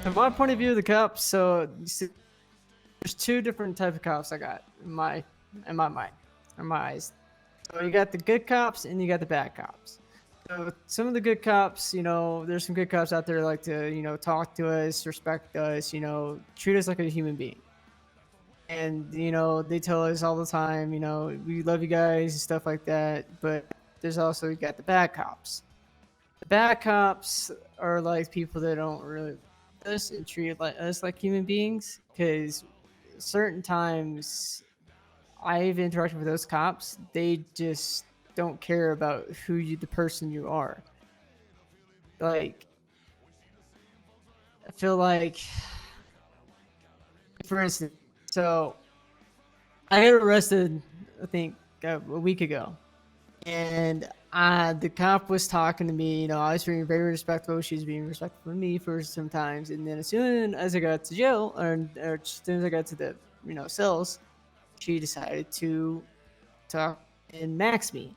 From my point of view of the cops, so you see, there's two different type of cops I got in my mind, in my eyes. So you got the good cops and you got the bad cops. So some of the good cops, you know, there's some good cops out there that like to, you know, talk to us, respect us, you know, treat us like a human being. And, you know, they tell us all the time, you know, we love you guys and stuff like that. But there's also, you got the bad cops. The bad cops are like people that don't really us and treat like us like human beings, because certain times I've interacted with those cops, they just don't care about who you, the person you are. Like, I feel like, for instance, so I got arrested, I think, a week ago, and the cop was talking to me. You know, I was being very respectful. She was being respectful of me for some times, and then as soon as I got to jail, or as soon as I got to the, you know, cells, she decided to talk and max me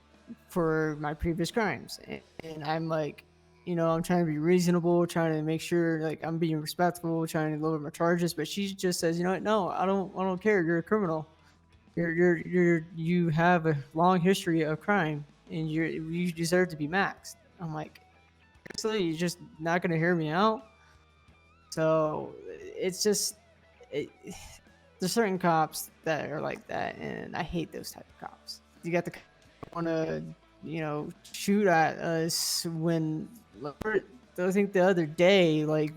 for my previous crimes. And I'm like, you know, I'm trying to be reasonable, trying to make sure like I'm being respectful, trying to lower my charges, but she just says, you know what, no, I don't care. You're a criminal. You have a long history of crime, and you deserve to be maxed. I'm like, seriously, you're just not gonna hear me out. So it's just, there's certain cops that are like that, and I hate those type of cops. You got the want to, you know, shoot at us when, I think the other day, like,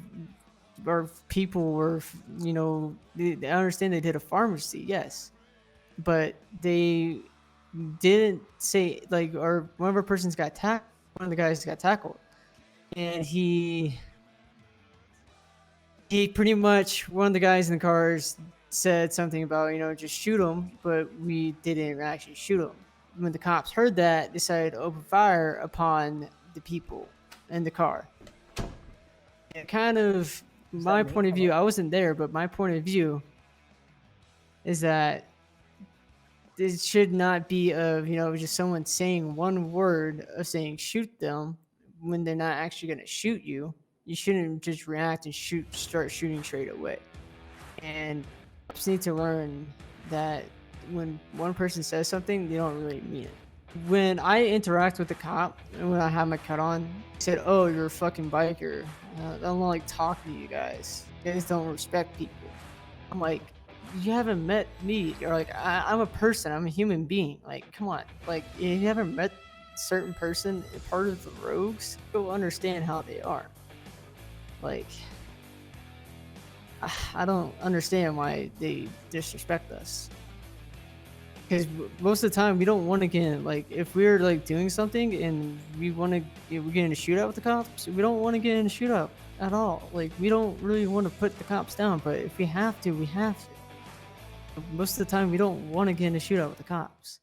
our people were, you know, I understand they did a pharmacy, yes, but they didn't say, like, or one of our persons got tackled, one of the guys got tackled, and he pretty much, one of the guys in the cars said something about, you know, just shoot him, but we didn't actually shoot him. When the cops heard that, decided to open fire upon the people in the car. And kind of my point of view, I wasn't there, but my point of view is that it should not be of, you know, just someone saying one word of saying shoot them when they're not actually going to shoot you. You shouldn't just react and start shooting straight away. And cops need to learn that when one person says something, they don't really mean it. When I interact with the cop and when I have my cut on, he said, "Oh, you're a fucking biker. I don't like talking to you guys. You guys don't respect people." I'm like, you haven't met me. You're like, I'm a person. I'm a human being. Like, come on. Like, you haven't met a certain person, part of the Rogues. You'll understand how they are. Like, I don't understand why they disrespect us. Because most of the time we don't want to get, like, if we're like doing something and we want to, we get in a shootout with the cops, we don't want to get in a shootout at all. Like, we don't really want to put the cops down, but if we have to, we have to. Most of the time we don't want to get in a shootout with the cops.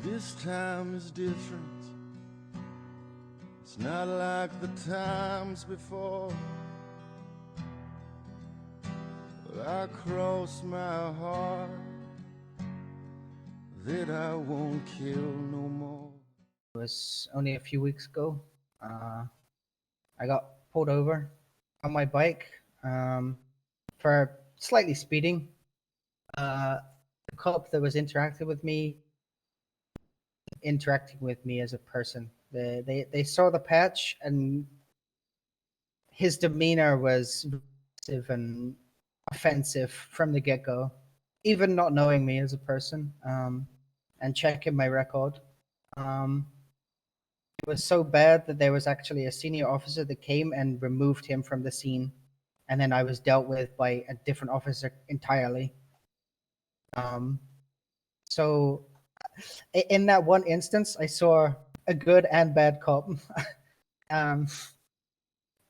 This time is different. It's not like the times before. I cross my heart that I won't kill no more. It was only a few weeks ago. I got pulled over on my bike for slightly speeding. The cop that was interacting with me as a person. They saw the patch, and his demeanor was aggressive and offensive from the get-go, even not knowing me as a person, and checking my record. It was so bad that there was actually a senior officer that came and removed him from the scene, and then I was dealt with by a different officer entirely. So in that one instance, I saw a good and bad cop. I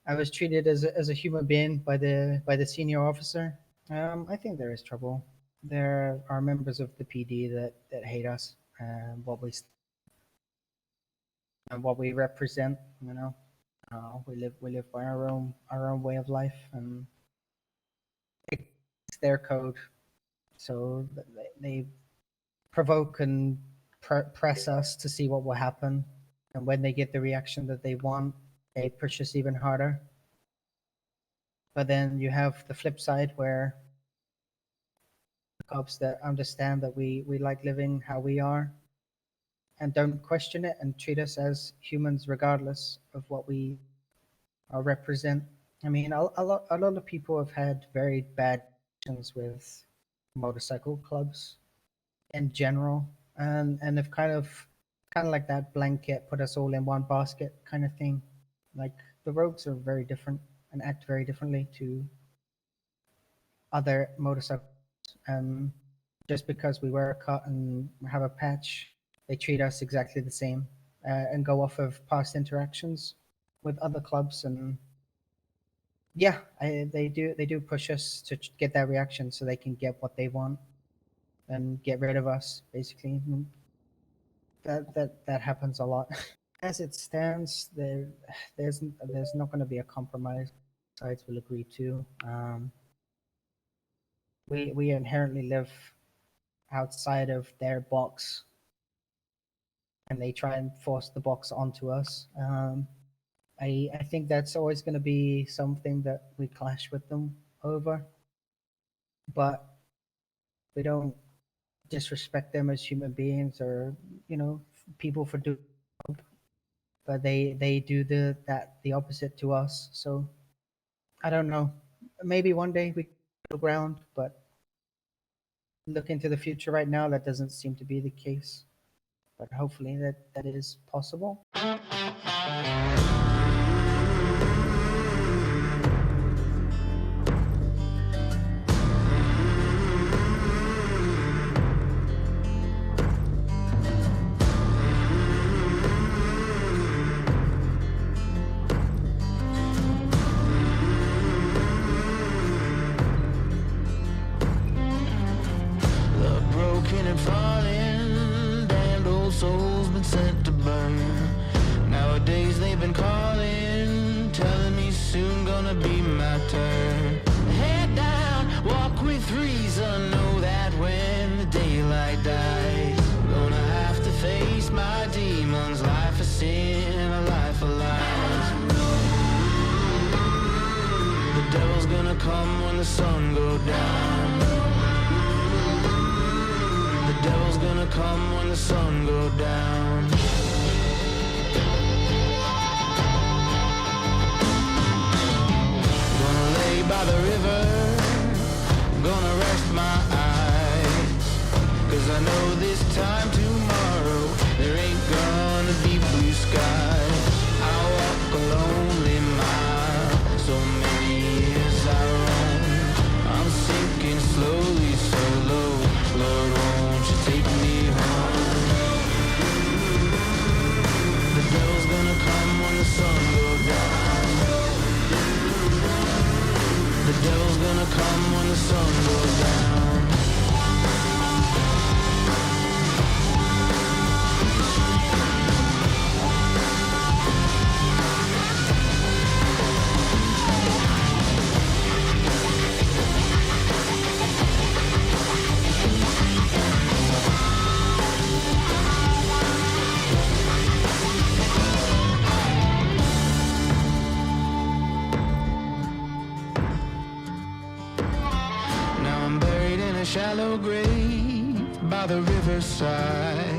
was treated as a human being by the senior officer. I think there is trouble. There are members of the PD that hate us and what we represent. You know, we live by our own way of life, and it's their code. So they provoke and press us to see what will happen, and when they get the reaction that they want, they push us even harder. But then you have the flip side where the cops that understand that we like living how we are and don't question it and treat us as humans regardless of what we represent. I mean, a lot of people have had very bad actions with motorcycle clubs in general, and have kind of like that blanket, put us all in one basket kind of thing. Like, the Rogues are very different and act very differently to other motorcycles. Just because we wear a cut and have a patch, they treat us exactly the same, and go off of past interactions with other clubs. And yeah, they do push us to get that reaction so they can get what they want and get rid of us, basically. That happens a lot. As it stands, there's not going to be a compromise sides will agree to. We inherently live outside of their box, and they try and force the box onto us. I think that's always going to be something that we clash with them over, but we don't disrespect them as human beings or, you know, people for doing, but they do the opposite to us. So I don't know. Maybe one day we go ground, but look into the future right now, that doesn't seem to be the case. But hopefully that is possible. shallow grave by the riverside.